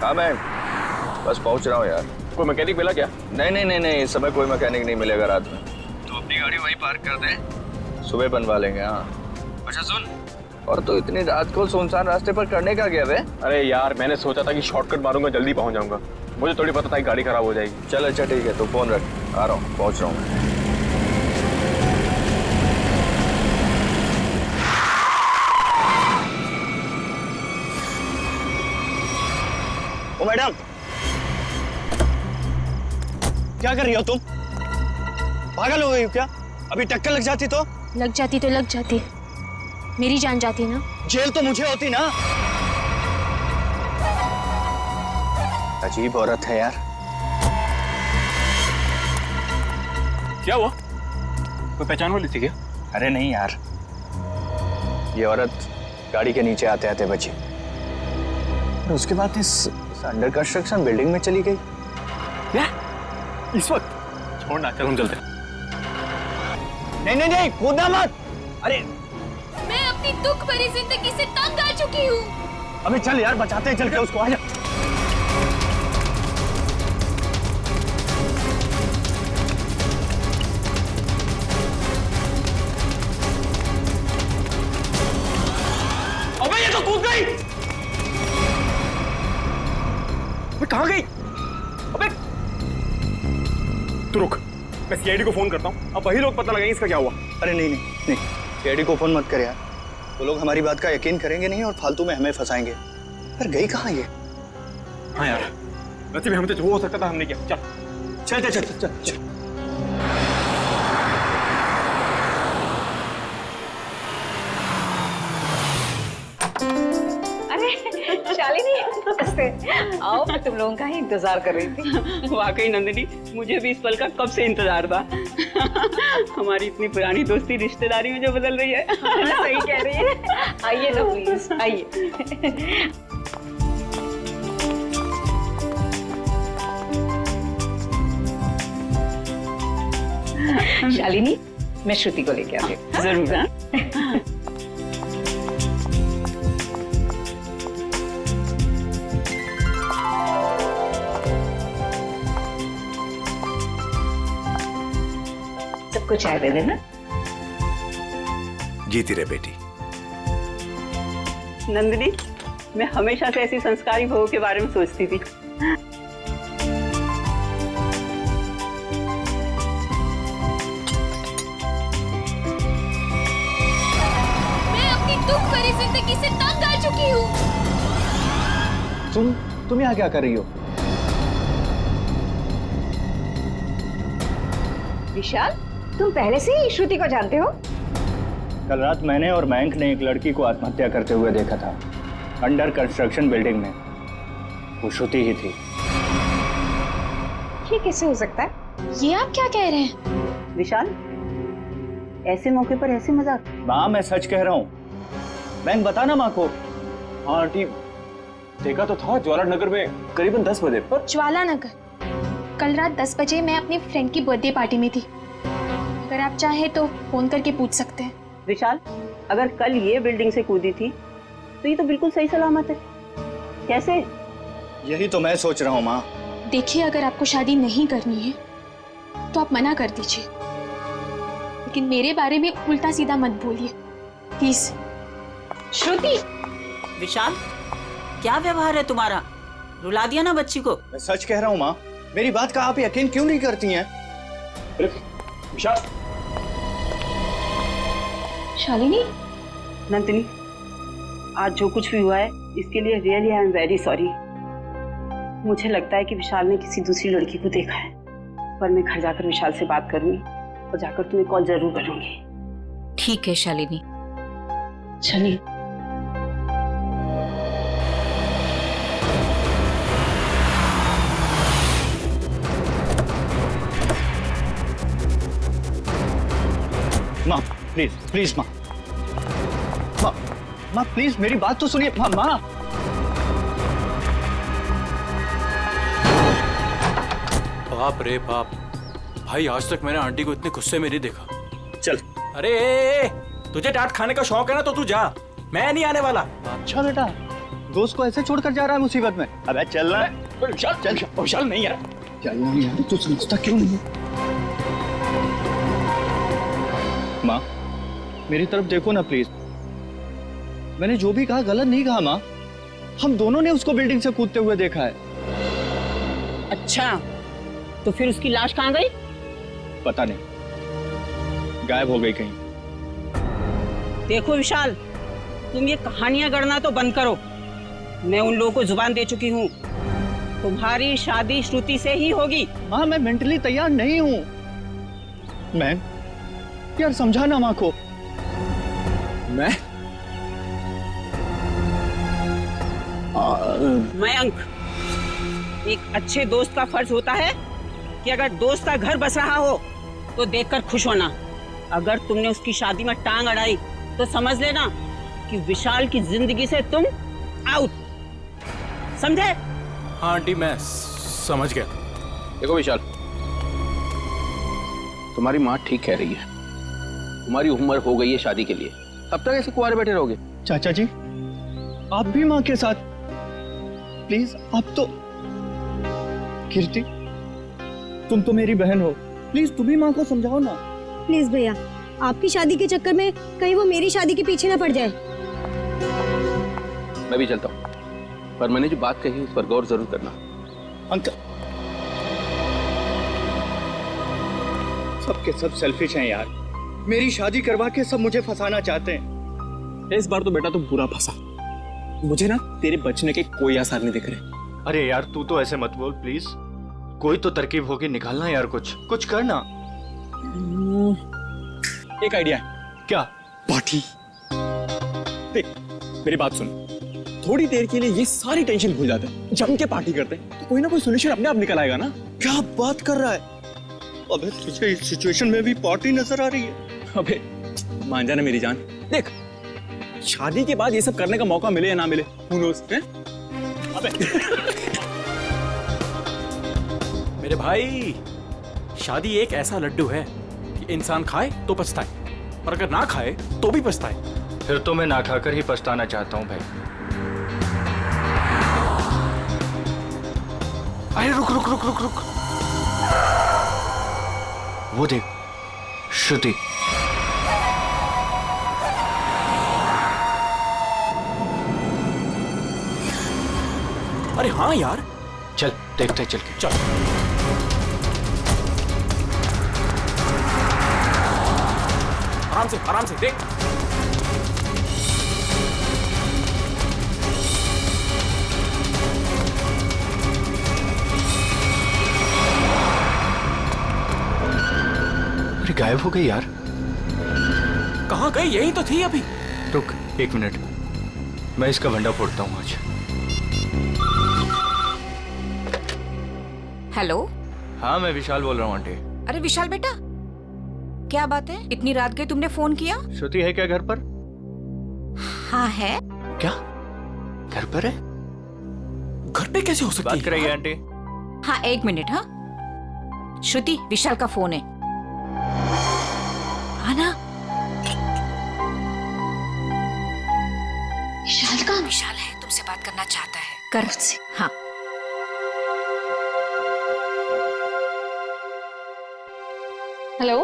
हाँ मैं बस पहुंच रहा हूँ यार। कोई मैकेनिक मिला क्या? नहीं, इस समय कोई मैकेनिक नहीं मिलेगा रात में, तो अपनी गाड़ी वहीं पार्क कर दे, सुबह बनवा लेंगे। हाँ अच्छा सुन, और तो इतनी रात को सुनसान रास्ते पर करने का गया वे? अरे यार मैंने सोचा था कि शॉर्टकट मारूंगा, जल्दी पहुंच जाऊंगा। मुझे थोड़ी पता था कि गाड़ी खराब हो जाएगी। चल अच्छा ठीक है, तो फोन रख, आ रहा हूँ, पहुंच रहा हूँ। ओ मैडम, क्या कर रही हो तुम? पागल हो गई हो क्या? अभी टक्कर लग जाती तो? लग जाती, मेरी जान जाती ना। जेल तो मुझे होती ना। अजीब औरत है यार। क्या हुआ? कोई पहचान वाली थी क्या? अरे नहीं यार, ये औरत गाड़ी के नीचे आते आते बची और उसके बाद इस अंडर कंस्ट्रक्शन बिल्डिंग में चली गई। क्या? इस वक्त? छोड़ना, चल हम चलते हैं। नहीं, कूदना मत। अरे मैं अपनी दुख भरी जिंदगी से तंग आ चुकी हूँ। अबे चल यार, बचाते हैं चल के उसको। आजा। अबे ये तो कूद गई। अबे कहाँ गई? अबे तू रुक, मैं सीआईडी को फोन करता हूँ, अब वही लोग पता लगाएंगे इसका क्या हुआ। अरे नहीं, सीआईडी को फोन मत कर यार, वो लोग हमारी बात का यकीन करेंगे नहीं और फालतू में हमें फंसाएंगे। पर गई कहाँ ये? हाँ यार, वैसे भी हमें तो जो हो सकता था हमने किया। चल। अरे शालिनी, नमस्ते। आओ, मैं तुम लोगों का ही इंतजार कर रही थी। वाकई नंदिनी, मुझे भी इस पल का कब से इंतजार था। हमारी इतनी पुरानी दोस्ती रिश्तेदारी में जो बदल रही है। सही कह रही है। आइए ना प्लीज, आइए। शालिनी, मैं श्रुति को लेके आती हूँ। जरूर। हाँ? सबको चाय दे देना। जीती रहे बेटी। नंदिनी, मैं हमेशा से ऐसी संस्कारी बहू के बारे में सोचती थी। मैं अपनी दुख भरी जिंदगी से तंग आ चुकी हूँ। तुम यहाँ क्या कर रही हो? विशाल, तुम पहले से ही श्रुति को जानते हो? कल रात मैंने और मयंक ने एक लड़की को आत्महत्या करते हुए देखा था, अंडर कंस्ट्रक्शन बिल्डिंग में। वो श्रुति ही थी। ये कैसे हो सकता है? ये आप क्या कह रहे हैं? विशाल, ऐसे मौके पर ऐसे मजाक? माँ, मैं सच कह रहा हूँ। मयंक, बता ना माँ को। हाँ आंटी, देखा तो था ज्वाला नगर में करीबन 10 बजे पर। ज्वाला नगर, कल रात 10 बजे मैं अपनी फ्रेंड की बर्थडे पार्टी में थी। अगर आप चाहे तो फोन करके पूछ सकते हैं। विशाल, अगर कल ये बिल्डिंग से कूदी थी तो ये तो बिल्कुल सही सलामत है। कैसे? यही तो मैं सोच रहा हूँ माँ। देखिए, अगर आपको शादी नहीं करनी है तो आप मना कर दीजिए, लेकिन मेरे बारे में उल्टा सीधा मत बोलिए प्लीज। श्रुति! विशाल, क्या व्यवहार है तुम्हारा? रुला दिया ना बच्ची को। मैं सच कह रहा हूँ माँ, मेरी बात का आप यकीन क्यों नहीं करती हैं? विशाल। शालिनी, नंदिनी, आज जो कुछ भी हुआ है इसके लिए really I am very sorry. मुझे लगता है कि विशाल ने किसी दूसरी लड़की को देखा है, पर मैं घर जाकर विशाल से बात करूंगी और जाकर तुम्हें कॉल जरूर करूंगी। ठीक है शालिनी। चलिए। माँ प्लीज माँ, माँ प्लीज मेरी बात तो सुनिए। माँ बाप रे बाप, भाई आज तक मैंने आंटी को इतने गुस्से में नहीं देखा। चल। अरे तुझे डांट खाने का शौक है ना तो तू जा, मैं नहीं आने वाला। अच्छा बेटा, दोस्त को ऐसे छोड़कर जा रहा है मुसीबत में। अबे चल ना। विशाल चल, विशाल नहीं यार, चलना यार, तू समझता क्यों नहीं है? माँ, मेरी तरफ देखो ना प्लीज। मैंने जो भी कहा गलत नहीं कहा माँ। हम दोनों ने उसको बिल्डिंग से कूदते हुए देखा है। अच्छा, तो फिर उसकी लाश कहाँ गई? पता नहीं, गायब हो गई कहीं। देखो विशाल, तुम ये कहानियां गढ़ना तो बंद करो। मैं उन लोगों को जुबान दे चुकी हूँ, तुम्हारी शादी श्रुति से ही होगी। माँ, मैं मेंटली तैयार नहीं हूँ। मैं यार समझाना माँ को। मयंक, एक अच्छे दोस्त का फर्ज होता है कि अगर दोस्त का घर बस रहा हो तो देखकर खुश होना। अगर तुमने उसकी शादी में टांग अड़ाई तो समझ लेना कि विशाल की जिंदगी से तुम आउट, समझे? हाँ आंटी, मैं समझ गया। देखो विशाल, तुम्हारी माँ ठीक कह रही है। तुम्हारी उम्र हो गई है शादी के लिए, तब तक ऐसे कुंवारे बैठे रहोगे? चाचा जी, आप भी माँ के साथ प्लीज। आप तो कीर्ति, तुम तो मेरी बहन हो, प्लीज तुम भी माँ को समझाओ ना। प्लीज भैया, आपकी शादी के चक्कर में कहीं वो मेरी शादी के पीछे ना पड़ जाए। मैं भी चलता हूँ, पर मैंने जो बात कही उस पर गौर जरूर करना। अंकल, सबके सब सेल्फिश हैं यार। मेरी शादी करवा के सब मुझे फंसाना चाहते हैं। इस बार तो बेटा तुम पूरा फंसा। मुझे ना तेरे बचने के कोई आसार नहीं दिख रहे। अरे यार, तू तो ऐसे मत बोल प्लीज। कोई तो तरकीब होगी, निकालना यार, कुछ करना। एक आइडिया है। क्या? पार्टी। देख, मेरी बात सुन, थोड़ी देर के लिए ये सारी टेंशन भूल जाते हैं, जम के पार्टी करते हैं, तो कोई ना कोई सोल्यूशन अपने आप निकल आएगा ना। क्या बात कर रहा है? अबे तुझे इस सिचुएशन में भी पार्टी नजर आ रही है? अबे मान जाना मेरी जान, देख शादी के बाद ये सब करने का मौका मिले या ना मिले, who knows, हैं? अबे मेरे भाई, शादी एक ऐसा लड्डू है कि इंसान खाए तो पछताए, और अगर ना खाए तो भी पछताए। फिर तो मैं ना खाकर ही पछताना चाहता हूँ भाई। अरे रुक रुक रुक रुक रुक, वो देख, श्रुति। अरे हाँ यार, चल देखते चल के। चल। आराम से देख। अरे गायब हो गई यार। कहाँ गई? यही तो थी अभी। रुक 1 मिनट, मैं इसका भंडा फोड़ता हूँ आज। हेलो। हाँ, मैं विशाल बोल रहा हूँ आंटी। अरे विशाल बेटा, क्या बात है? इतनी रात गई, तुमने फोन किया? श्रुति है क्या घर पर? हाँ है। क्या घर पर है? घर पे कैसे हो सकती है? बात कराइए आंटी। हाँ 1 मिनट। हाँ श्रुति, विशाल का फोन है। आना। विशाल का? विशाल है, तुमसे बात करना चाहता है। कर मुझसे। हाँ हेलो,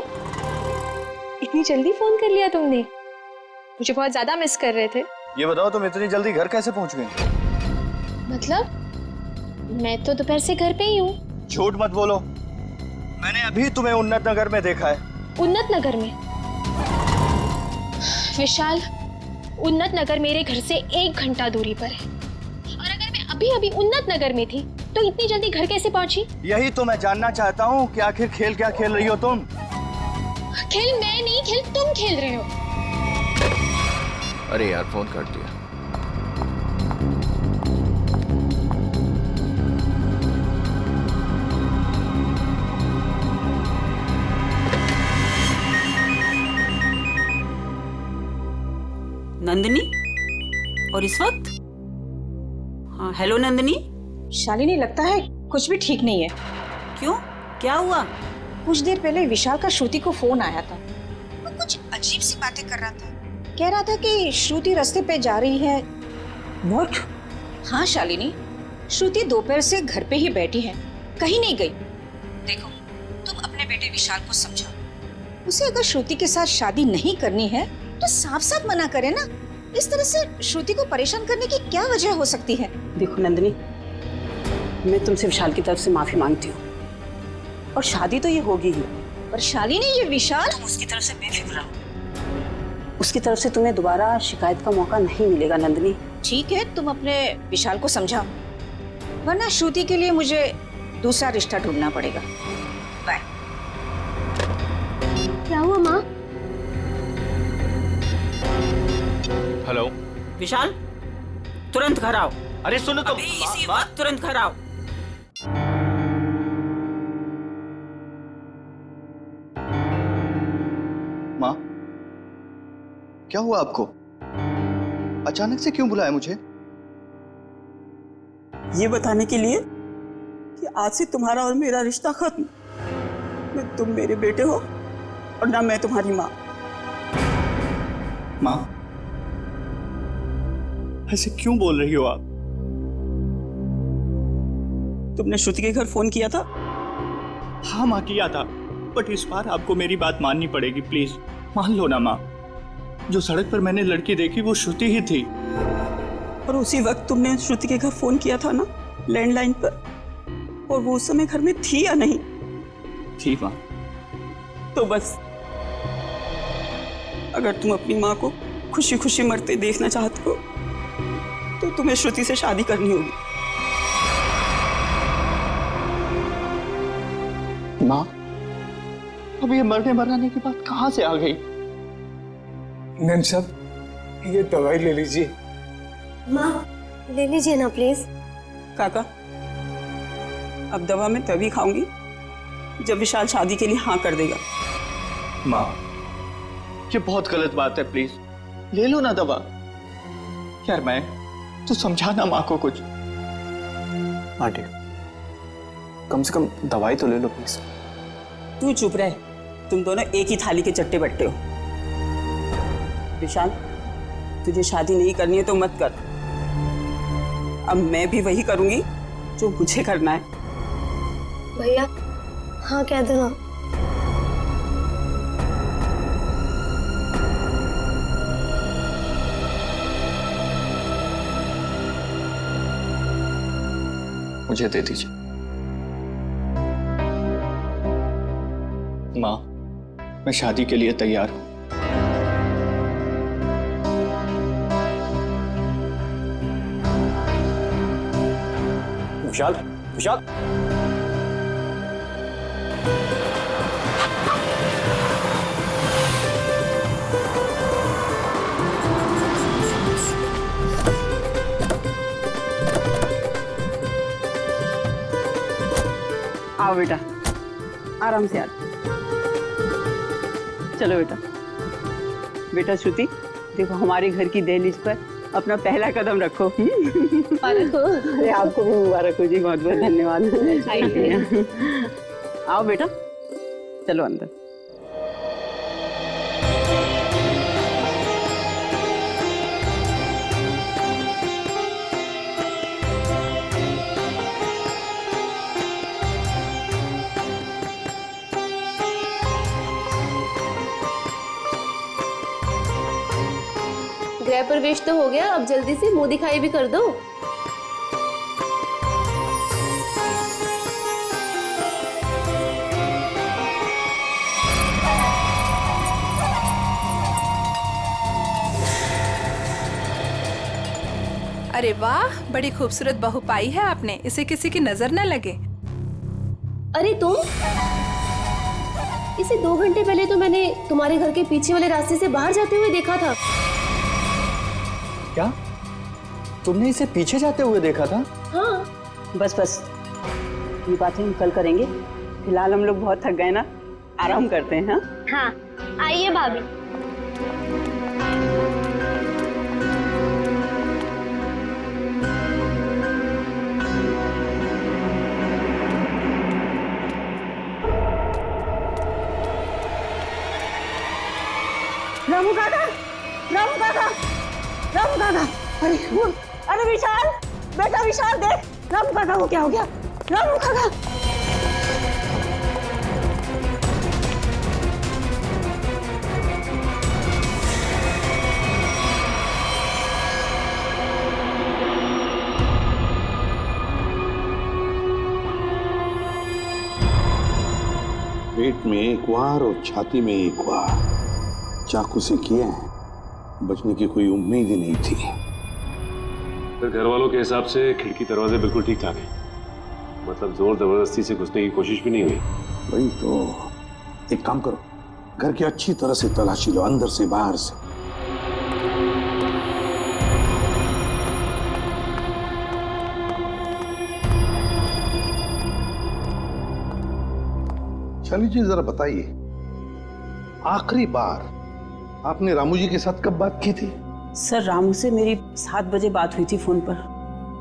इतनी जल्दी फोन कर लिया तुमने? मुझे बहुत ज्यादा मिस कर रहे थे। ये बताओ, तुम इतनी जल्दी घर कैसे पहुंच गए? मतलब मैं तो दोपहर से घर पे ही हूँ। झूठ मत बोलो, मैंने अभी तुम्हें उन्नत नगर में देखा है। उन्नत नगर में? विशाल, उन्नत नगर मेरे घर से 1 घंटा दूरी पर है, और अगर मैं अभी अभी उन्नत नगर में थी तो इतनी जल्दी घर कैसे पहुंची? यही तो मैं जानना चाहता हूँ कि आखिर खेल क्या खेल रही हो तुम? खेल मैं नहीं, खेल तुम खेल रहे हो। अरे यार, फोन कर दिया। नंदिनी, और इस वक्त? हाँ हेलो नंदिनी। शालिनी, लगता है कुछ भी ठीक नहीं है। क्यों, क्या हुआ? कुछ देर पहले विशाल का श्रुति को फोन आया था। वो कुछ अजीब सी बातें कर रहा था। कह रहा था कि श्रुति रास्ते पे जा रही है। व्हाट? हाँ शालिनी, श्रुति दोपहर से घर पे ही बैठी है, कहीं नहीं गई। देखो, तुम अपने बेटे विशाल को समझाओ। उसे अगर श्रुति के साथ शादी नहीं करनी है तो साफ साफ मना करे ना। इस तरह से श्रुति को परेशान करने की क्या वजह हो सकती है? देखो नंदिनी, मैं तुमसे विशाल की तरफ से माफी मांगती हूँ, और शादी तो ये होगी ही। पर शालिनी, ये विशाल, तुम उसकी तरफ से बेफिक्र रहो। उसकी तरफ से तुम्हें दोबारा शिकायत का मौका नहीं मिलेगा नंदिनी। ठीक है, तुम अपने विशाल को समझाओ, वरना श्रुति के लिए मुझे दूसरा रिश्ता ढूंढना पड़ेगा। बाय। क्या हुआ माँ? हेलो विशाल, तुरंत घर आओ। अरे सुनो तो, अभी इसी वक्त तुरंत घर आओ। माँ, क्या हुआ आपको? अचानक से क्यों बुलाया मुझे? ये बताने के लिए कि आज से तुम्हारा और मेरा रिश्ता खत्म। न तुम मेरे बेटे हो और ना मैं तुम्हारी माँ। माँ, ऐसे क्यों बोल रही हो आप? तुमने श्रुति के घर फोन किया था? हाँ माँ, किया था, बट इस बार आपको मेरी बात माननी पड़ेगी, प्लीज मान लो ना माँ। जो सड़क पर मैंने लड़की देखी वो श्रुति ही थी। और उसी वक्त तुमने श्रुति के घर फोन किया था ना, लैंडलाइन पर, और वो उस समय घर में थी या नहीं? थी माँ। तो बस, अगर तुम अपनी माँ को खुशी खुशी मरते देखना चाहते हो तो तुम्हें श्रुति से शादी करनी होगी। माँ, अब ये मरने मराने की बात कहाँ से आ गई? नैन साहब, ये दवाई ले लीजिए। माँ, ले लीजिए ना प्लीज। काका, अब दवा मैं तभी खाऊंगी जब विशाल शादी के लिए हाँ कर देगा। माँ, ये बहुत गलत बात है, प्लीज ले लो ना दवा। यार मैं तो समझाना माँ को कुछ। आंटी, कम से कम दवाई तो ले लो प्लीज। तू चुप रहे, तुम दोनों एक ही थाली के चट्टे बट्टे हो। विशाल, तुझे शादी नहीं करनी है तो मत कर। अब मैं भी वही करूंगी जो मुझे करना है। भैया, हाँ कह दो ना। मुझे दे दीजिए माँ, मैं शादी के लिए तैयार हूं। विशाल, विशाल, आओ बेटा, आराम से आ। चलो बेटा। बेटा श्रुति, देखो हमारे घर की दहलीज पर अपना पहला कदम रखो। अरे आपको भी मुबारक हो जी, बहुत बहुत धन्यवाद। आओ बेटा, चलो अंदर। गृह प्रवेश तो हो गया, अब जल्दी से मुंह दिखाई भी कर दो। अरे वाह, बड़ी खूबसूरत बहू पाई है आपने, इसे किसी की नजर न लगे। अरे तुम, इसे 2 घंटे पहले तो मैंने तुम्हारे घर के पीछे वाले रास्ते से बाहर जाते हुए देखा था। क्या तुमने इसे पीछे जाते हुए देखा था? हाँ। बस बस, ये बातें हम कल करेंगे। फिलहाल हम लोग बहुत थक गए ना, आराम करते हैं। हाँ, आइए भाभी। रामू काका, रामू काका, रामू काका, अरे विशाल, बेटा विशाल देख, रामू काका को क्या हो गया? रामू काका। पेट में एक वार और छाती में एक वार चाकू से किए हैं। बचने की कोई उम्मीद ही नहीं थी। फिर घर वालों के हिसाब से खिड़की दरवाजे बिल्कुल ठीक ठाक है, मतलब जोर जबरदस्ती से घुसने की कोशिश भी नहीं हुई। वही तो, एक काम करो, घर की अच्छी तरह से तलाशी लो, अंदर से बाहर से। शाली जी जरा बताइए, आखिरी बार आपने रामू जी के साथ कब बात की थी? सर रामू से मेरी 7 बजे बात हुई थी फोन पर।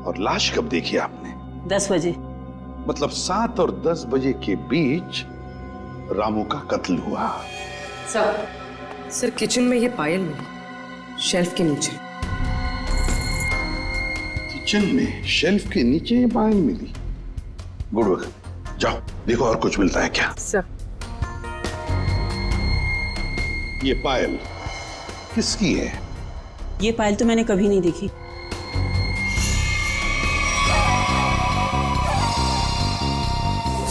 और लाश कब देखी आपने? 10 बजे। मतलब 7 और 10 बजे के बीच रामू का कत्ल हुआ। सर किचन में ये पायल मिली, शेल्फ के नीचे। किचन में शेल्फ के नीचे ये पायल मिली? गुड वर्क, जाओ देखो और कुछ मिलता है क्या। सर ये पायल किसकी है? ये पायल तो मैंने कभी नहीं देखी।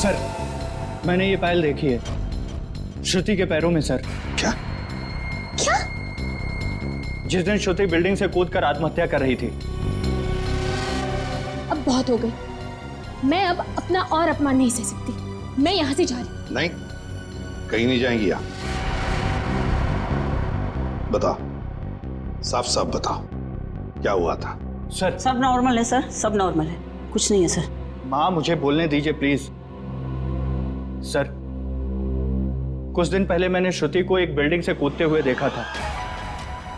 सर मैंने ये पायल देखी है, श्रुति के पैरों में सर। क्या? क्या? जिस दिन श्रुति बिल्डिंग से कूदकर आत्महत्या कर रही थी। अब बहुत हो गई, मैं अब अपना और अपमान नहीं सह सकती। मैं यहाँ से जा रही हूँ। नहीं, कहीं नहीं जाएंगी आप। बताओ, साफ साफ बताओ, क्या हुआ था? सर सब नॉर्मल है सर, सब नॉर्मल है, कुछ नहीं है सर। माँ मुझे बोलने दीजिए प्लीज। सर कुछ दिन पहले मैंने श्रुति को एक बिल्डिंग से कूदते हुए देखा था,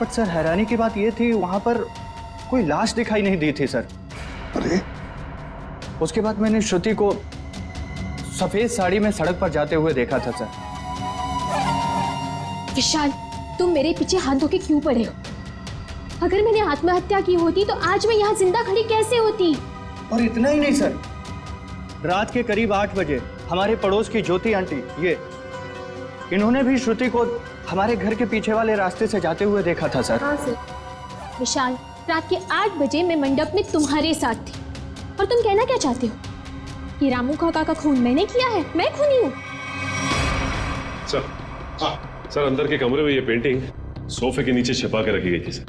बट सर हैरानी की बात यह थी वहां पर कोई लाश दिखाई नहीं दी थी सर। अरे उसके बाद मैंने श्रुति को सफेद साड़ी में सड़क पर जाते हुए देखा था सर। विशाल, तुम मेरे पीछे हाथ धो के क्यों पड़े हो? अगर मैंने आत्महत्या की होती तो आज मैं यहाँ जिंदा खड़ी कैसे होती? और इतना ही नहीं सर, रात के करीब 8 बजे हमारे पड़ोस की ज्योति आंटी, इन्होंने भी श्रुति को हमारे घर के पीछे वाले रास्ते से जाते हुए देखा था सर। हाँ सर। विशाल, रात के 8 बजे मैं मंडप में तुम्हारे साथ थी, और तुम कहना क्या चाहते हो कि रामू काका का खून मैंने किया है? मैं खूनी हूँ? सर अंदर के कमरे में ये पेंटिंग सोफे के नीचे छिपा के रखी गई थी सर।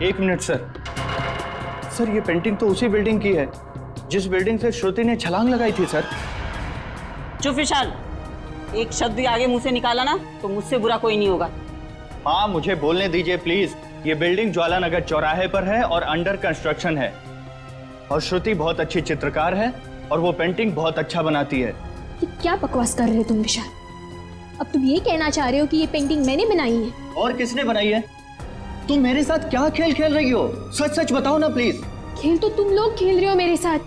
1 minute sir. सर ये पेंटिंग तो उसी बिल्डिंग की है जिस बिल्डिंग से श्रुति ने छलांग लगाई थी सर। चुप विशाल, एक शब्द भी आगे मुंह से निकाला ना तो मुझसे बुरा कोई नहीं होगा। माँ मुझे बोलने दीजिए प्लीज। ये बिल्डिंग ज्वालानगर चौराहे पर है और अंडर कंस्ट्रक्शन है, और श्रुति बहुत अच्छी चित्रकार है और वो पेंटिंग बहुत अच्छा बनाती है। ये क्या बकवास कर रहे हो तुम विशाल? अब तुम ये कहना चाह रहे हो कि ये पेंटिंग मैंने बनाई है? और किसने बनाई है? तुम मेरे साथ क्या खेल खेल रही हो? सच सच बताओ ना प्लीज। खेल तो तुम लोग खेल रहे हो मेरे साथ,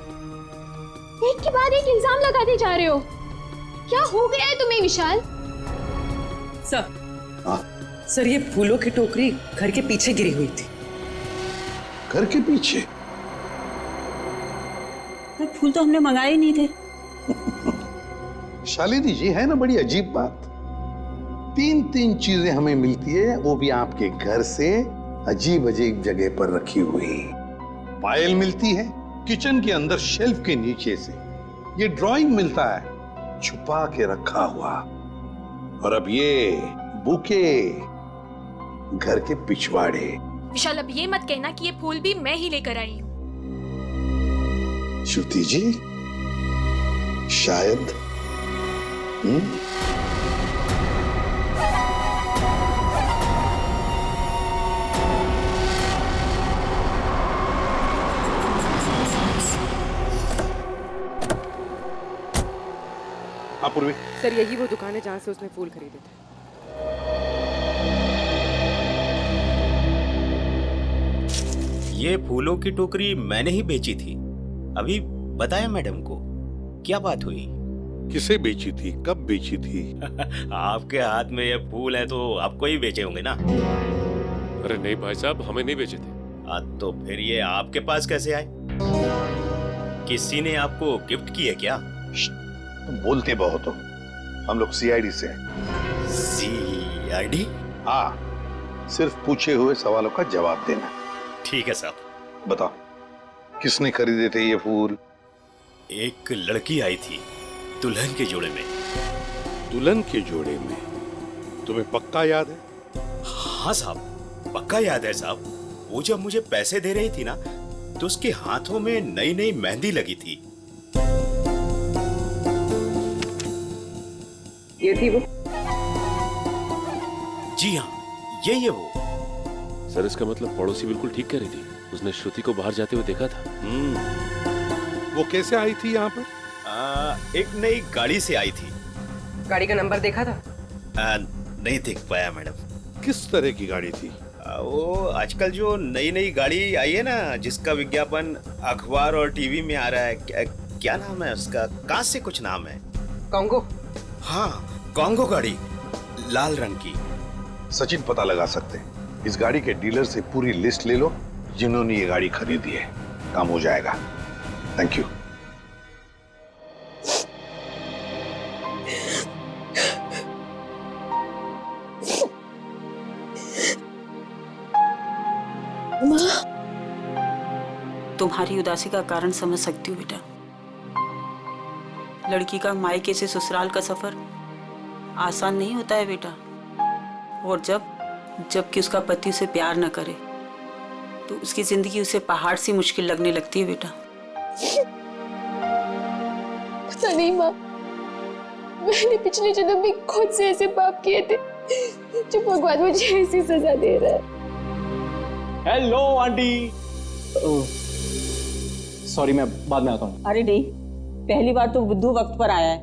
एक के बाद एक इल्जाम लगाते जा रहे हो। क्या हो गया है तुम्हें विशाल? सर ये फूलों की टोकरी घर के पीछे गिरी हुई थी। घर के पीछे? फूल तो हमने मंगाए ही नहीं थे। शालिनी जी, है ना बड़ी अजीब बात। 3 चीजें हमें मिलती है, वो भी आपके घर से अजीब अजीब जगह पर रखी हुई। पायल मिलती है किचन के अंदर शेल्फ के नीचे से, ये ड्राइंग मिलता है छुपा के रखा हुआ, और अब ये बुके घर के पिछवाड़े। विशाल, अब ये मत कहना कि ये फूल भी मैं ही लेकर आई हूँ। श्रुति जी, शायद पूर्वी। सर यही वो दुकान है जहाँ से उसने फूल खरीदे थे। ये फूलों की टोकरी मैंने ही बेची थी, अभी बताया मैडम को। क्या बात हुई? किसे बेची थी, कब बेची थी? आपके हाथ में ये फूल है तो आपको ही बेचे होंगे ना। अरे नहीं भाई साहब, हमें नहीं बेचे थे। तो फिर ये आपके पास कैसे आए? किसी ने आपको गिफ्ट की है क्या? तुम बोलते बहुत हो। हम लोग सीआईडी से हैं। सीआईडी? हाँ, सिर्फ पूछे हुए सवालों का जवाब देना। ठीक है साहब। बताओ, किसने खरीदे थे ये फूल? एक लड़की आई थी दुल्हन के जोड़े में। दुल्हन के जोड़े में? तुम्हें पक्का याद है? हाँ साहब, पक्का याद है साहब। वो जब मुझे पैसे दे रही थी ना, तो उसके हाथों में नई नई मेहंदी लगी थी। ये थी वो? जी हाँ, यही है वो। सर इसका मतलब पड़ोसी बिल्कुल ठीक कह रही थी। उसने श्रुति को बाहर जाते हुए देखा था। वो कैसे आई थी यहाँ पर? एक नई गाड़ी से आई थी। गाड़ी का नंबर देखा था? नहीं देख पाया मैडम। किस तरह की गाड़ी थी? वो आजकल जो नई नई गाड़ी आई है ना, जिसका विज्ञापन अखबार और टीवी में आ रहा है, क्या नाम है उसका? कांच से कुछ नाम है। कॉन्गो? हाँ, कॉन्गो गाड़ी, लाल रंग की। सचिन पता लगा सकते हैं। इस गाड़ी के डीलर से पूरी लिस्ट ले लो जिन्होंने ये गाड़ी खरीदी है। काम हो जाएगा। Thank you. तुम्हारी उदासी का कारण समझ सकती हूँ बेटा। लड़की का मायके से ससुराल का सफर आसान नहीं होता है बेटा। और जबकि उसका पति उसे प्यार न करे तो उसकी जिंदगी उसे पहाड़ सी मुश्किल लगने लगती है बेटा। पता नहीं माँ, मैंने पिछले जन्म में खुद से ऐसे पाप किए थे जो भगवान मुझे ऐसी सजा दे रहा है। Hello aunty. सॉरी, मैं बाद में आता हूँ। अरे नहीं, पहली बार तो बुद्धू वक्त पर आया है।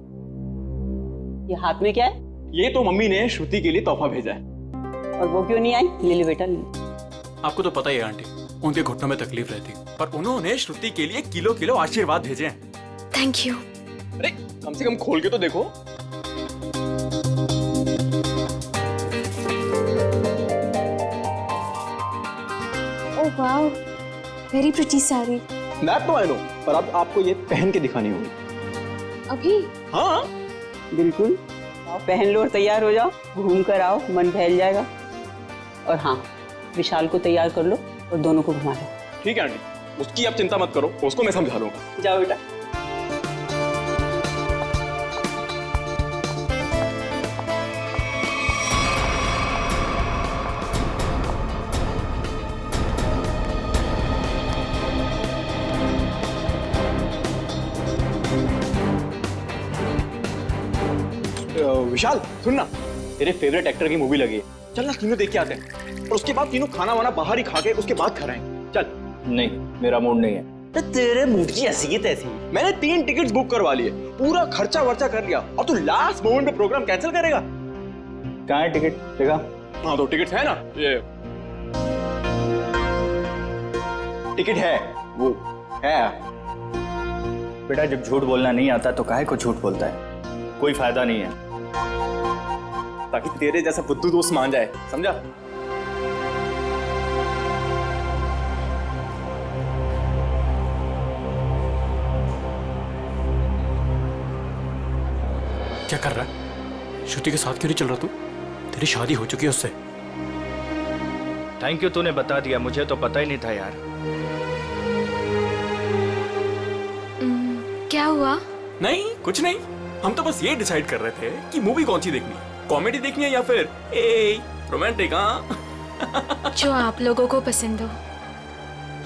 ये हाथ में क्या है? ये तो मम्मी ने श्रुति के लिए तोहफा भेजा है। और वो क्यों नहीं आई? ले ले बेटा, ले। आपको तो पता ही है आंटी, उनके घुटनों में तकलीफ रहती, पर उन्होंने श्रुति के लिए किलो किलो आशीर्वाद भेजे हैं। Thank you. अरे कम से कम खोल के तो देखो। ओह वाह, वेरी प्रिटी साड़ी। मैं तो आई नो, पर अब आपको ये पहन के दिखानी होगी। अभी? हाँ बिल्कुल, आओ पहन लो और तैयार हो जाओ। घूम कर आओ, मन बहल जाएगा। और हाँ, विशाल को तैयार कर लो और दोनों को घुमा लो। ठीक है आंटी, उसकी आप चिंता मत करो, उसको मैं समझा लूंगा। जाओ बेटा। विशाल सुन ना, तेरे फेवरेट एक्टर की मूवी लगी है, चल ना तीनों देख के आते हैं। और उसके बाद तीनों खाना वाना बाहर ही खा के उसके बाद कराएं। चल। नहीं, मेरा मूड नहीं है। तो तेरे मूड की ऐसी की तैसी। मैंने 3 टिकट्स बुक करवा लिए, पूरा खर्चा वर्चा कर लिया, और तू लास्ट मोमेंट पे प्रोग्राम कैंसिल करेगा? कहाँ है टिकट? देखा? हाँ तो टिकट है ना, ये टिकट है, वो है। बेटा जब झूठ बोलना नहीं आता तो काहे को झूठ बोलता है? कोई फायदा नहीं है। ताकि तेरे जैसा बुद्धू दोस्त मान जाए, समझा? क्या कर रहा है? श्रुति के साथ क्यों नहीं चल रहा तू? तेरी शादी हो चुकी है उससे। थैंक यू, तूने बता दिया, मुझे तो पता ही नहीं था यार। क्या हुआ? नहीं कुछ नहीं, हम तो बस ये डिसाइड कर रहे थे कि मूवी कौन सी देखनी है, कॉमेडी देखनी है या फिर रोमांटिक। हाँ जो आप लोगों को पसंद हो।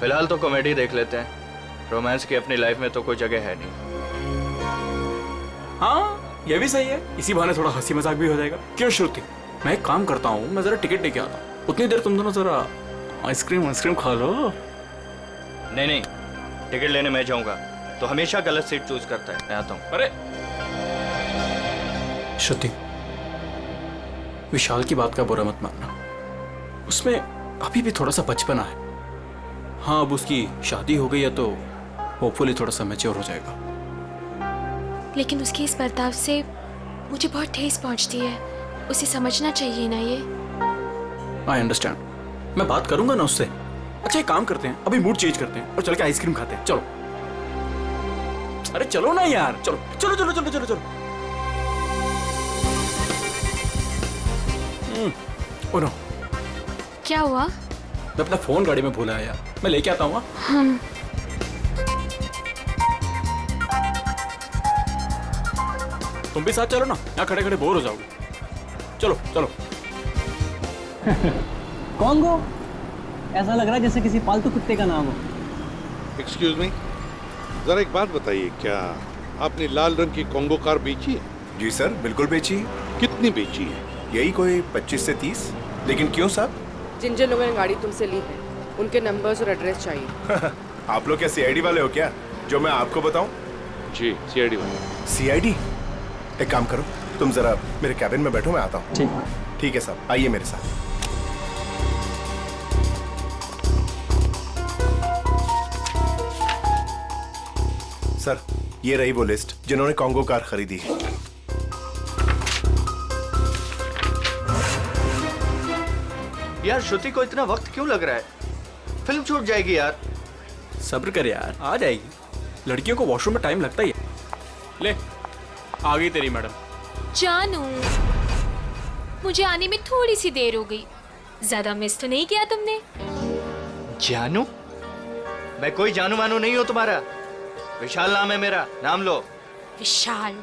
फिलहाल तो कॉमेडी देख लेते हैं, रोमांस की अपनी लाइफ में तो कोई जगह है नहीं। हाँ ये भी सही है, इसी बहाने थोड़ा हंसी मजाक भी हो जाएगा। क्यों श्रुति, मैं एक काम करता हूँ, मैं जरा टिकट लेके आता हूँ, उतनी देर तुम दोनों जरा आइसक्रीम खा लो। नहीं नहीं, टिकट लेने मैं जाऊंगा तो हमेशा गलत सीट चूज करता है। मैं आता हूँ। अरे श्रुति, विशाल की बात का बुरा मत मानना, उसमें अभी भी थोड़ा सा बचपना है। हाँ अब उसकी शादी हो गई है तो होपफुली थोड़ा सा मैच्योर हो जाएगा। लेकिन उसके इस बर्ताव से मुझे बहुत ठेस पहुंचती है, उसे समझना चाहिए ना ये। आई अंडरस्टैंड, मैं बात करूंगा ना उससे, अच्छा एक काम करते हैं, अभी मूड चेंज करते हैं और चल के आइसक्रीम खाते हैं। चलो। अरे चलो ना यार, चलो चलो चलो चलो चलो चलो। ओ नो, क्या हुआ? मैं अपना फोन गाड़ी में भूला है यार, मैं लेके आता हूँ। हम तुम भी साथ चलो ना, यहाँ खड़े खड़े बोर हो जाओगे। चलो चलो। कॉन्गो, ऐसा लग रहा है जैसे किसी पालतू कुत्ते का नाम हो। एक्सक्यूज मी, जरा एक बात बताइए, क्या आपने लाल रंग की कॉन्गो कार बेची है? जी सर, बिल्कुल बेची है। कितनी बेची है? यही कोई 25 से 30। लेकिन क्यों साहब? जिन जिन लोगों ने गाड़ी तुमसे ली है उनके नंबर्स और एड्रेस चाहिए। आप लोग क्या सीआईडी वाले हो क्या, जो मैं आपको बताऊं? जी सीआईडी वाले। सीआईडी? एक काम करो, तुम जरा मेरे कैबिन में बैठो, मैं आता हूँ। ठीक है साहब, आइए मेरे साथ। सर, ये रही वो लिस्ट जिन्होंने कॉन्गो कार खरीदी है। यार श्रुति को इतना वक्त क्यों लग रहा है? फिल्म छूट जाएगी यार। सब्र कर यार, आ जाएगी। लड़कियों को वॉशरूम में टाइम लगता ही है। ले, आ गई तेरी मैडम। जानू, मुझे आने में थोड़ी सी देर हो गई। ज्यादा मिस तो नहीं किया तुमने? जानू? मैं कोई जानू मानू नहीं हूँ तुम्हारा। विशाल नाम है मेरा, नाम लो। विशाल?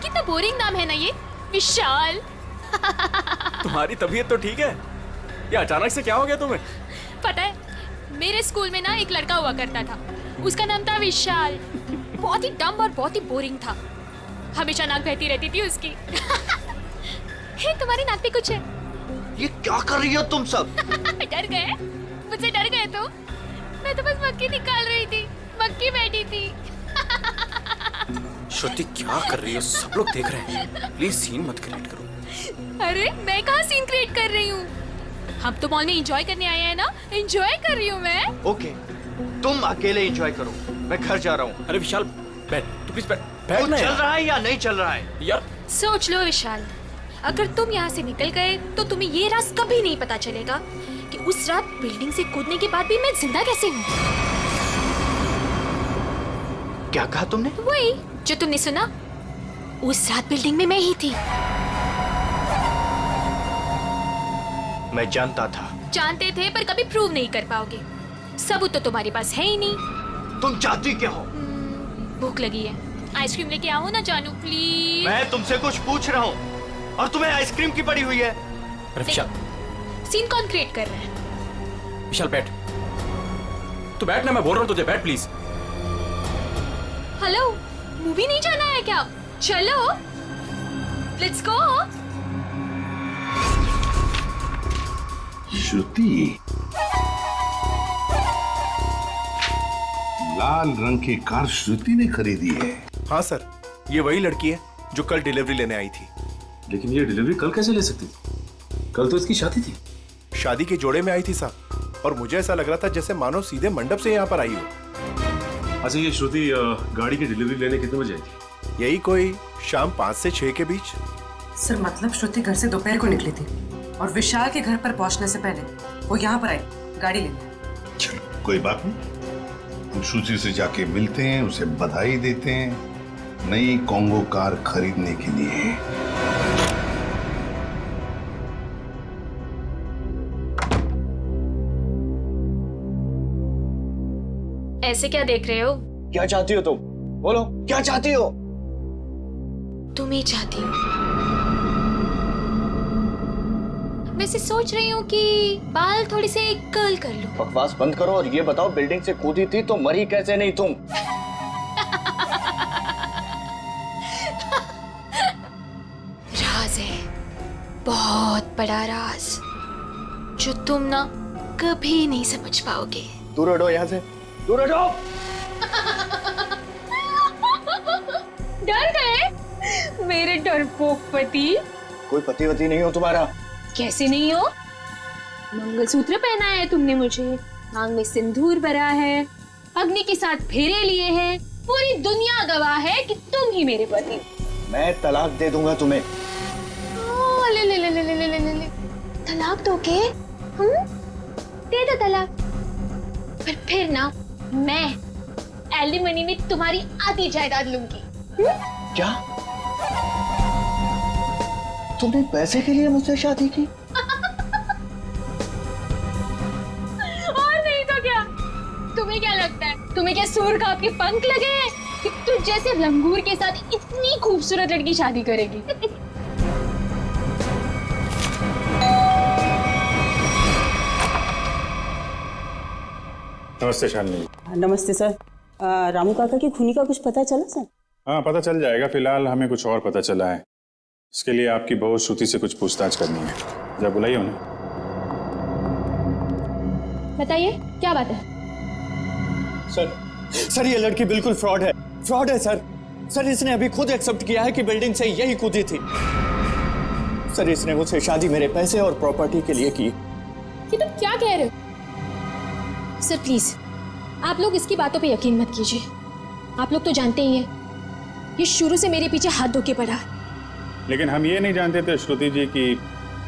कितना बोरिंग नाम है ना ये, विशाल। तुम्हारी तबीयत तो ठीक है? ये अचानक से क्या हो गया तुम्हें? पता है, मेरे स्कूल में ना एक लड़का हुआ करता था, उसका नाम था विशाल। बहुत ही डम और बहुत ही बोरिंग था, हमेशा नाक बहती रहती थी उसकी। हे, तुम्हारी नाक पे कुछ है? ये क्या कर रही हो तुम सब? डर गए? मुझसे डर गए तो? मैं तो बस मक्खी निकाल रही थी, मक्खी बैठी थी। श्रुति क्या कर रही हो? सब लोग देख रहे हैं, प्लीज सीन मत क्रिएट करो। अरे मैं कहाँ सीन क्रिएट कर रही हूँ? हम तो मॉल में एंजॉय करने आए हैं ना, एंजॉय कर रही हूँ मैं। ओके, तुम अकेले एंजॉय करो, मैं घर जा रहा हूँ। अरे विशाल बैठ, तू प्लीज बैठ। बैठ ना। चल रहा है या नहीं चल रहा है यार? सोच लो विशाल, अगर तुम यहाँ से निकल गए तो तुम्हें ये राज कभी नहीं पता चलेगा कि उस रात बिल्डिंग से कूदने के बाद भी मैं जिंदा कैसे हूँ। क्या कहा तुमने? वही जो तुमने सुना, उस रात बिल्डिंग में मैं ही थी। मैं जानता था। जानते थे पर कभी प्रूव नहीं कर पाओगे, सबूत तो तुम्हारे पास है ही नहीं। तुम चाहती क्या हो? भूख लगी है, आइसक्रीम लेके आओ ना जानू प्लीज। मैं तुमसे कुछ पूछ रहा हूँ और तुम्हें आइसक्रीम की पड़ी हुई है। अरे विशाल, सीन कौन क्रिएट कर रहा है? विशाल बैठ, तू बैठ ना, मैं बोल रहा हूँ तुझे, बैठ प्लीज। हेलो, मूवी नहीं जाना है क्या? चलो, लेट्स गो। श्रुति, लाल रंग की कार श्रुति ने खरीदी है? हाँ सर, ये वही लड़की है जो कल डिलीवरी लेने आई थी। लेकिन ये डिलीवरी कल कैसे ले सकती थी? कल तो इसकी शादी थी। शादी के जोड़े में आई थी साहब, और मुझे ऐसा लग रहा था जैसे मानो सीधे मंडप से यहाँ पर आई हो। अच्छा, ये श्रुति गाड़ी की डिलीवरी लेने कितने बजे आई थी? यही कोई शाम 5 से 6 के बीच। सर मतलब श्रुति घर से दोपहर को निकली थी और विशाल के घर पर पहुंचने से पहले वो यहाँ पर आई गाड़ी लेने। चलो कोई बात नहीं, हम श्रुति से जाके मिलते हैं, उसे बधाई देते हैं नई कॉन्गो कार खरीदने के लिए। ऐसे क्या देख रहे हो? क्या चाहती हो तुम? बोलो, क्या चाहती हो? तुम्हें चाहती हूँ। वैसे सोच रही हूँ कि बाल थोड़ी से कर्ल कर लूं। बकवास बंद करो और ये बताओ, बिल्डिंग से कूदी थी तो मरी कैसे नहीं तुम? राज है, बहुत बड़ा राज, जो तुम ना कभी नहीं समझ पाओगे। दूर हटो यहाँ से, दूर हटो। डर गए मेरे डरपोक पति? कोई पति वती नहीं हो तुम्हारा। कैसे नहीं हो? मंगलसूत्र पहना है तुमने मुझे, मांग में सिंदूर भरा है, अग्नि के साथ फेरे लिए हैं, पूरी दुनिया गवाह है कि तुम ही मेरे पति। मैं तलाक दे दूंगा तुम्हें। ले ले ले ले ले ले ले ले। तलाक दोगे? दे दो तलाक। पर फिर ना मैं एलिमनी में तुम्हारी आधी जायदाद लूंगी। क्या तुमने पैसे के लिए मुझसे शादी की? और नहीं तो क्या? तुम्हें क्या लगता है, तुम्हें क्या सूर का आपके पंख लगे हैं कि तुझ जैसे लंगूर के साथ इतनी खूबसूरत लड़की शादी करेगी? नमस्ते शालिनी। नमस्ते सर। रामू काका की खूनी का कुछ पता चला सर? हाँ, पता चल जाएगा। फिलहाल हमें कुछ और पता चला है। इसके लिए आपकी बहू श्रुति से कुछ पूछताछ करनी है। जरा बुलाइए उन्हें। बताइए क्या बात है? सर ये लड़की बिल्कुल फ्रॉड है सर। सर इसने अभी खुद एक्सेप्ट किया है कि बिल्डिंग से यही कूदी थी। सर इसने मुझसे शादी मेरे पैसे और प्रॉपर्टी के लिए की। ये तुम क्या कह रहे हो? सर प्लीज आप लोग इसकी बातों पे यकीन मत कीजिए। आप लोग तो जानते ही हैं ये शुरू से मेरे पीछे हाथ धो के पड़ा है। लेकिन हम ये नहीं जानते थे श्रुति जी कि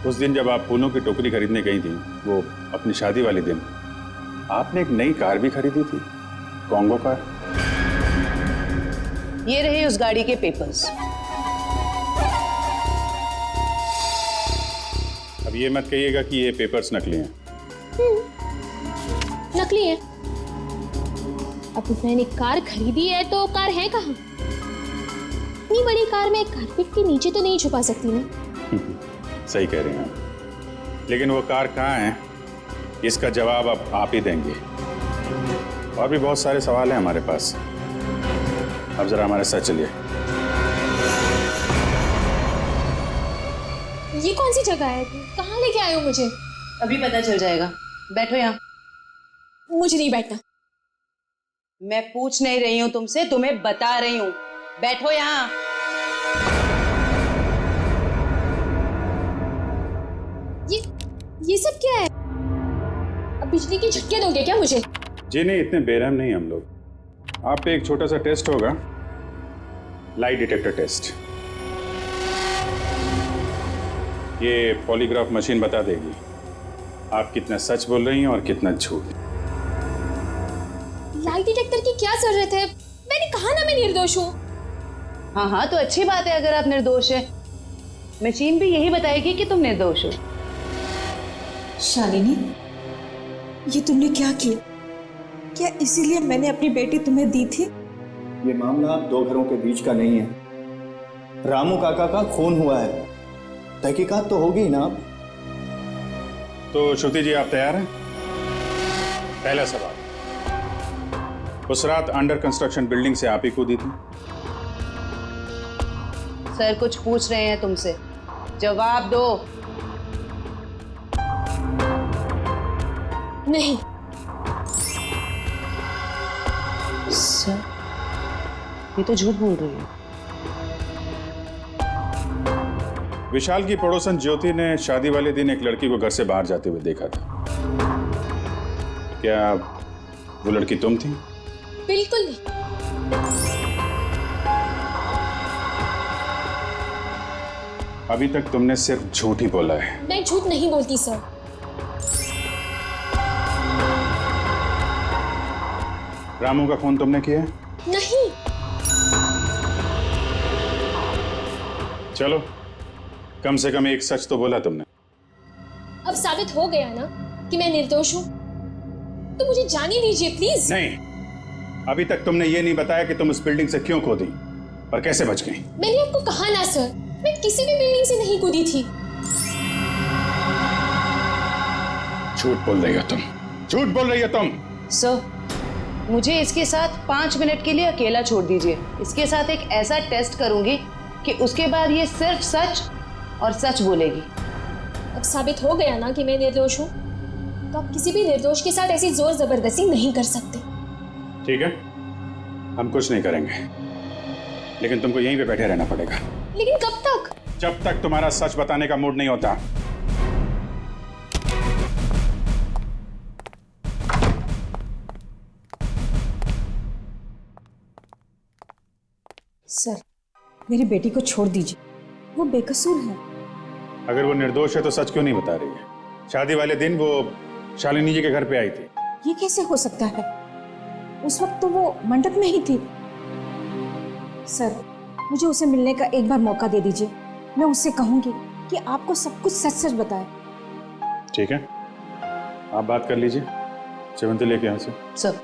उस दिन जब आप फूलों की टोकरी खरीदने गई थी, वो अपनी शादी वाले दिन, आपने एक नई कार भी खरीदी थी, कॉन्गो कार। ये रहे उस गाड़ी के पेपर्स। अब ये मत कहिएगा कि ये पेपर्स नकली हैं। नकली है? अब मैंने कार खरीदी है तो कार है कहाँ? इतनी बड़ी कार में कारपेट के नीचे तो नहीं छुपा सकती ना। सही कह रहे हैं आप। लेकिन वो कार कहाँ है, इसका जवाब अब आप ही देंगे। और भी बहुत सारे सवाल हैं हमारे पास। अब जरा हमारे साथ चलिए। ये कौन सी जगह है? कहाँ लेके आए हो मुझे? अभी पता चल जाएगा। बैठो यहाँ। मुझे नहीं बैठना। मैं पूछ नहीं रही हूँ तुमसे, तुम्हें बता रही हूँ। बैठो यहाँ। ये सब क्या है? अब बिजली के झटके दोगे क्या मुझे? जी नहीं, इतने बेरहम नहीं हम लोग। आप पे एक छोटा सा टेस्ट होगा, लाई डिटेक्टर टेस्ट। ये पॉलीग्राफ मशीन बता देगी आप कितना सच बोल रही हैं और कितना झूठ। लाई डिटेक्टर की क्या जरूरत है? मैंने कहा ना मैं निर्दोष हूँ। हाँ तो अच्छी बात है अगर आप निर्दोष है। मशीन भी यही बताएगी कि तुम निर्दोष हो। शालिनी, ये तुमने क्या किया? क्या इसीलिए मैंने अपनी बेटी तुम्हें दी थी? ये मामला दो घरों के बीच का नहीं है। रामू काका का खून हुआ है, तहकीकात तो होगी ना। तो श्रुति जी आप तैयार हैं? पहला सवाल, उस रात अंडर कंस्ट्रक्शन बिल्डिंग से आप ही कूदी थी? सर कुछ पूछ रहे हैं तुमसे, जवाब दो। नहीं। सर ये तो झूठ बोल रही है। विशाल की पड़ोसन ज्योति ने शादी वाले दिन एक लड़की को घर से बाहर जाते हुए देखा था। क्या वो लड़की तुम थी? बिल्कुल नहीं। अभी तक तुमने सिर्फ झूठ ही बोला है। मैं झूठ नहीं बोलती सर। रामू का खून तुमने किया है? नहीं। चलो, कम से कम एक सच तो बोला तुमने। अब साबित हो गया ना कि मैं निर्दोष हूँ, तो मुझे जाने दीजिए प्लीज। नहीं, अभी तक तुमने ये नहीं बताया कि तुम उस बिल्डिंग से क्यों कूदी और कैसे बच गई। मैंने आपको कहा ना सर, मैं किसी भी बिल्डिंग से नहीं कूदी थी। झूठ बोल रही हो तुम, झूठ बोल रही हो तुम। सर मुझे इसके साथ 5 मिनट के लिए अकेला छोड़ दीजिए। इसके साथ एक ऐसा टेस्ट करूंगी कि उसके बाद ये सिर्फ सच और सच बोलेगी। अब साबित हो गया ना कि मैं निर्दोष हूँ, तो आप किसी भी निर्दोष के साथ ऐसी जोर जबरदस्ती नहीं कर सकते। ठीक है, हम कुछ नहीं करेंगे, लेकिन तुमको यहीं पे बैठे रहना पड़ेगा। लेकिन कब तक? जब तक तुम्हारा सच बताने का मूड नहीं होता। सर मेरी बेटी को छोड़ दीजिए, वो बेकसूर है। अगर वो निर्दोष है तो सच क्यों नहीं बता रही है? शादी वाले दिन वो शालिनी जी के घर पे आई थी। ये कैसे हो सकता है? उस वक्त तो वो मंडप में ही थी। सर, मुझे उसे मिलने का एक बार मौका दे दीजिए। मैं उससे कहूंगी कि आपको सब कुछ सच सच बताए। ठीक है, आप बात कर लीजिए। सेवंती लेके यहाँ से। सर।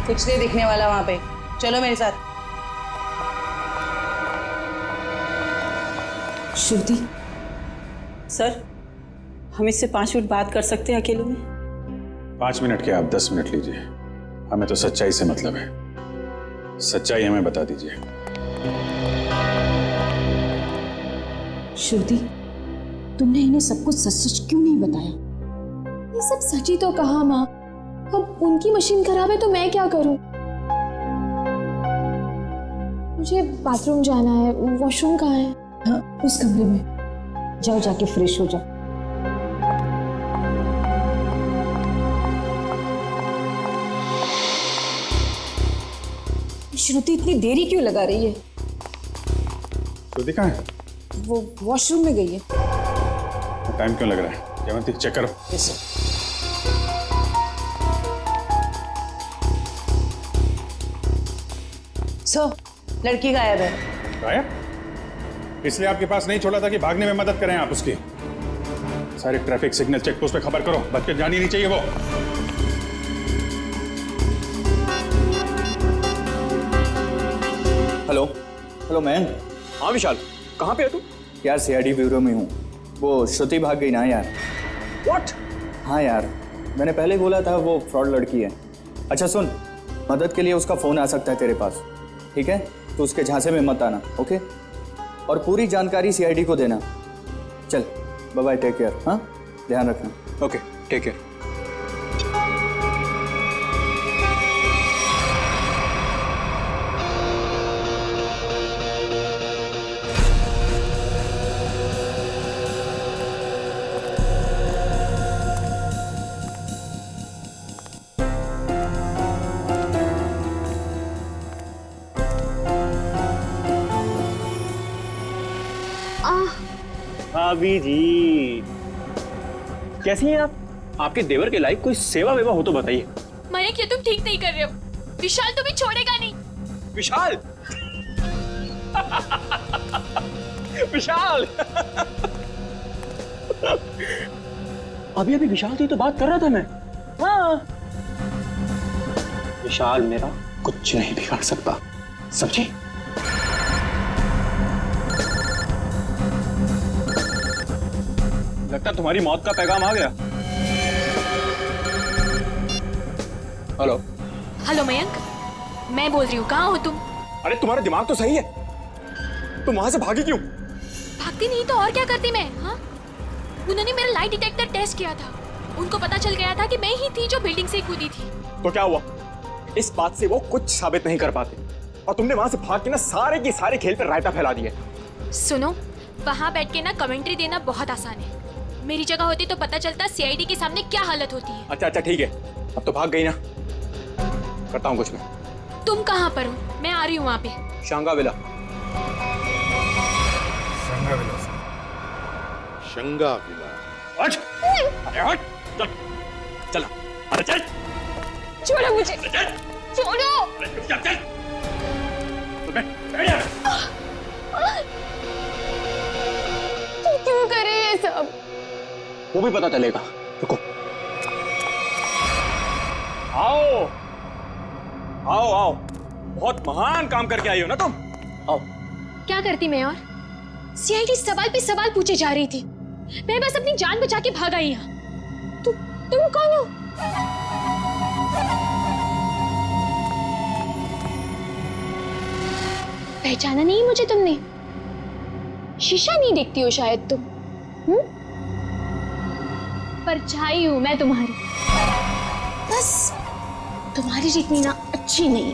कुछ नहीं दिखने वाला वहां पे, चलो मेरे साथ। श्रुति सर, हम इससे 5 मिनट बात कर सकते हैं अकेले में? 5 मिनट क्या, आप 10 मिनट लीजिए। हमें तो सच्चाई से मतलब है। सच्चाई हमें बता दीजिए। श्रुति, तुमने इन्हें सब कुछ सच सच क्यों नहीं बताया? ये सब सच ही तो कहा माँ। अब उनकी मशीन खराब है तो मैं क्या करूं? मुझे बाथरूम जाना है। वॉशरूम कहाँ है? हाँ, उस कमरे में जाओ, जाके फ्रेश हो जाओ। श्रुति इतनी देरी क्यों लगा रही है? श्रुति कहाँ है? वो वॉशरूम में गई है। टाइम क्यों लग रहा है? सेवंती चेक करो। Yes sir. लड़की गायब है। गायब? इसलिए आपके पास नहीं छोड़ा था कि भागने में मदद करें आप उसकी। सारे ट्रैफिक सिग्नल चेक पोस्ट पे खबर करो, बच के जानी नहीं चाहिए वो। Hello hello man. हाँ विशाल, कहाँ पे है तू? यार सीआईडी ब्यूरो में हूँ। वो श्रुति भाग गई ना यार। व्हाट? हाँ यार, मैंने पहले बोला था वो फ्रॉड लड़की है। अच्छा सुन, मदद के लिए उसका फ़ोन आ सकता है तेरे पास, ठीक है? तो उसके झांसे में मत आना, ओके? और पूरी जानकारी सीआईडी को देना। चल बाय बाय, टेक केयर। हाँ, ध्यान रखना। Okay, take care. भाभी जी, कैसी हैं आप? आपके देवर के लायक कोई सेवा वेवा हो तो बताइए। मयंक, ये तुम ठीक नहीं कर रहे हो। विशाल तुम्हें छोड़ेगा नहीं। विशाल? विशाल? अभी अभी विशाल से तो बात कर रहा था मैं। हाँ, विशाल मेरा कुछ नहीं बिगाड़ सकता, समझे? लगता तुम्हारी मौत का पैगाम आ गया। हेलो हेलो मयंक, मैं बोल रही हूँ, कहाँ हो तुम? अरे तुम्हारा दिमाग तो सही है, तुम वहां से भागी क्यों? भागती नहीं तो और क्या करती मैं? हाँ, उन्होंने मेरा लाइट डिटेक्टर टेस्ट किया था। उनको पता चल गया था कि मैं ही थी जो बिल्डिंग से कूदी थी। तो क्या हुआ? इस बात से वो कुछ साबित नहीं कर पाते और तुमने वहां से भाग के ना सारे के सारे खेल पर रायता फैला दिया। सुनो, वहां बैठ के ना कमेंट्री देना बहुत आसान है। मेरी जगह होती तो पता चलता सीआईडी के सामने क्या हालत होती है। अच्छा अच्छा ठीक है, अब तो भाग गई ना, करता हूँ कुछ मैं। तुम कहाँ पर हो? मैं आ रही हूँ वहाँ पे। शंगाविला। शंगाविला। हट! अरे हट! चल, चला। अरे चल! छोड़ो मुझे! छोड़ो! अरे चल, चल! तुम क्यों कर रहे हैं सब? वो भी पता चलेगा, रुको। आओ आओ आओ, बहुत महान काम करके आई हो ना तुम। आओ। क्या करती मैं? और सीआईडी सवाल पे सवाल पूछे जा रही थी। मैं बस अपनी जान बचा के भाग आई यहाँ। तुम कौन हो? पहचाना नहीं मुझे तुमने? शीशा नहीं देखती हो शायद तुम? परछाई हूं मैं तुम्हारी, बस तुम्हारी जितनी ना अच्छी नहीं।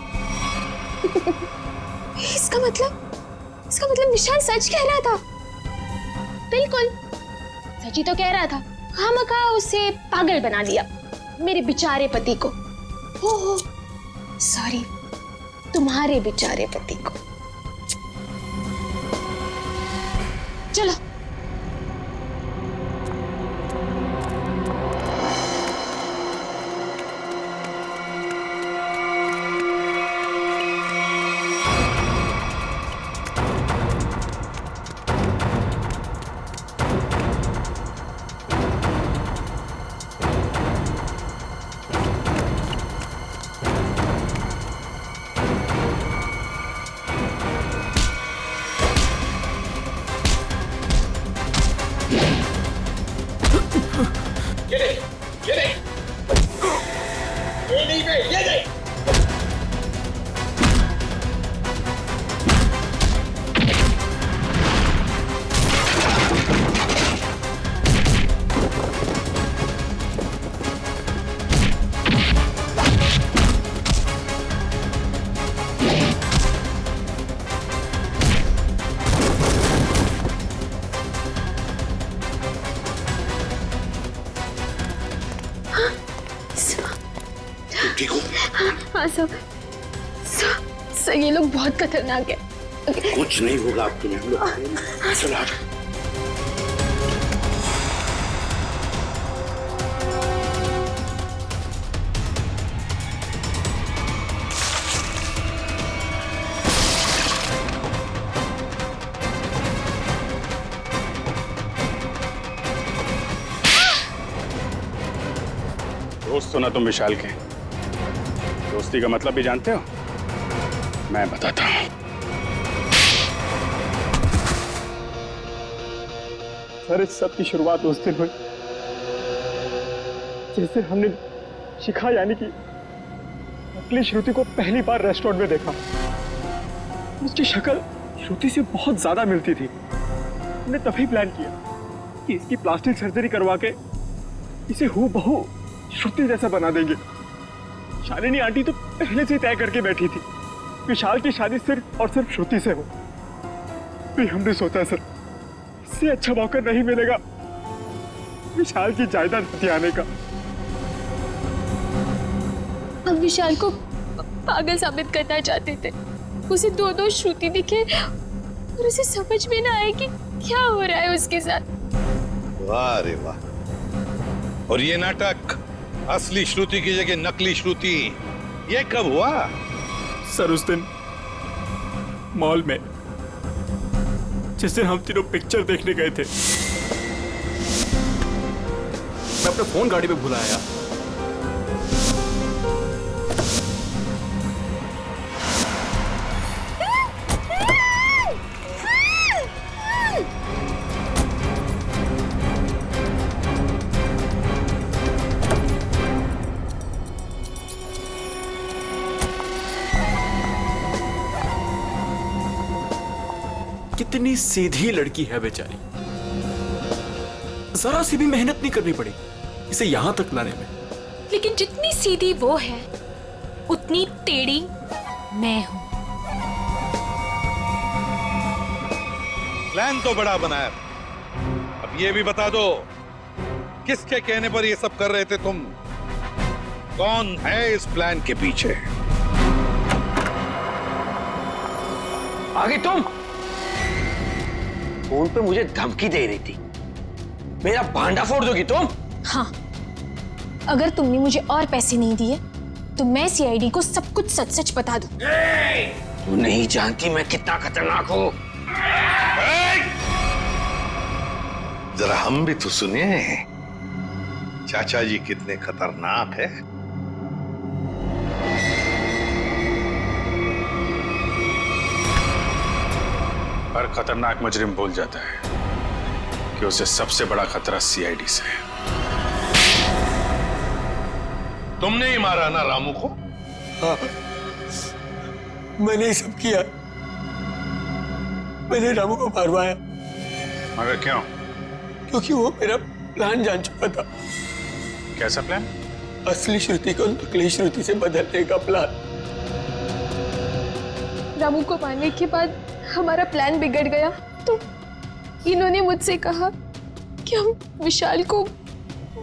इसका मतलब विशाल सच कह रहा था। बिल्कुल सच ही तो कह रहा था। खामखा उसे पागल बना दिया, मेरे बेचारे पति को। हो सॉरी, तुम्हारे बेचारे पति को। चलो। हाँ सर ये लोग बहुत खतरनाक है। कुछ नहीं होगा आपके लिए, हम लोग चलो आ जाओ। दोस्त हो ना तुम विशाल के, दोस्ती का मतलब भी जानते हो? मैं बताता हूं। सर इस सब की शुरुआत उस दिन हुई जिस दिन हमने शिखा यानी कि नकली श्रुति को पहली बार रेस्टोरेंट में देखा। उसकी शक्ल श्रुति से बहुत ज्यादा मिलती थी। हमने तभी प्लान किया कि इसकी प्लास्टिक सर्जरी करवा के इसे हूबहू श्रुति जैसा बना देंगे। शालिनी आंटी तो पहले से तय करके बैठी थी विशाल की शादी सिर्फ और सिर्फ श्रुति से हो। फिर हमने सोचा सर इससे अच्छा मौका नहीं मिलेगा विशाल की जायदाद हथियाने का। हम विशाल को पागल साबित करना चाहते थे। उसे दो श्रुति दिखे और उसे समझ में ना आए कि क्या हो रहा है उसके साथ। वाह रे वाह। और ये नाटक असली श्रुति की जगह नकली श्रुति, ये कब हुआ? सर उस दिन मॉल में जिस दिन हम तीनों पिक्चर देखने गए थे। मैं अपना फोन गाड़ी में भूल आया। कितनी सीधी लड़की है बेचारी, जरा सी भी मेहनत नहीं करनी पड़ी इसे यहां तक लाने में। लेकिन जितनी सीधी वो है उतनी टेढ़ी मैं हूं। प्लान तो बड़ा बनाया, अब ये भी बता दो किसके कहने पर ये सब कर रहे थे तुम? कौन है इस प्लान के पीछे? आगे तुम फोन पे मुझे धमकी दे रही थी, मेरा भांडा फोड़ दोगी तुम? हाँ, अगर तुमने मुझे और पैसे नहीं दिए तो मैं सीआईडी को सब कुछ सच सच बता दूं। तू नहीं जानती मैं कितना खतरनाक हूं। जरा हम भी तो सुनिए चाचा जी कितने खतरनाक है। हर खतरनाक मुजरिम भूल जाता है कि उसे सबसे बड़ा खतरा सीआईडी से है। तुमने ही मारा ना रामू को? हाँ, मैंने ही सब किया। मैंने रामू को मारवाया। मगर क्यों? क्योंकि वो मेरा प्लान जान चुका था। कैसा प्लान? असली श्रुति को नकली श्रुति से बदलने का प्लान। रामू को मारने के बाद हमारा प्लान बिगड़ गया तो इन्होंने मुझसे कहा कि हम विशाल को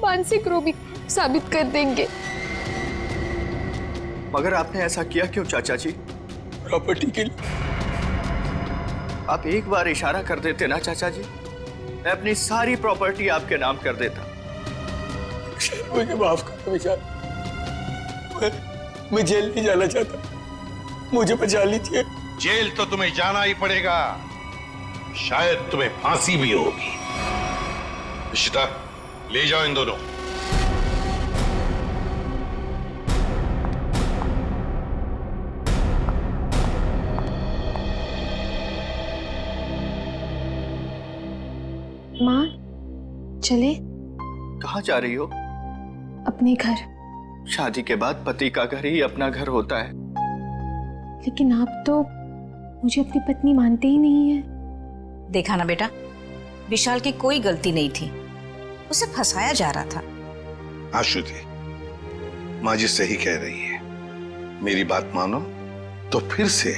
मानसिक रोगी साबित कर देंगे। मगर आपने ऐसा किया क्यों चाचा जी? प्रॉपर्टी के लिए। आप एक बार इशारा कर देते ना चाचा जी, मैं अपनी सारी प्रॉपर्टी आपके नाम कर देता। मुझे माफ कर दो विशाल, मैं जेल नहीं जाना चाहता, मुझे बचा लीजिए। जेल तो तुम्हें जाना ही पड़ेगा, शायद तुम्हें फांसी भी होगी। इशिता, ले जाओ इन दोनों। माँ, चले? कहाँ जा रही हो? अपने घर। शादी के बाद पति का घर ही अपना घर होता है। लेकिन आप तो मुझे अपनी पत्नी मानते ही नहीं है। देखा ना बेटा, विशाल की कोई गलती नहीं थी, उसे फंसाया जा रहा था। हाँ श्रुति, माँ जी सही कह रही है। मेरी बात मानो तो फिर से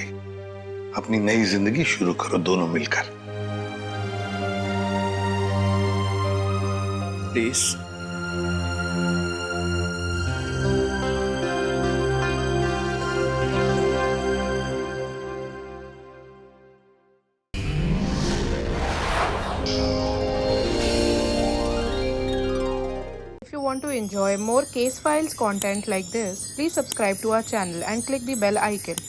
अपनी नई जिंदगी शुरू करो दोनों मिलकर। Please. If you want to enjoy more case files content like this, please subscribe to our channel and click the bell icon.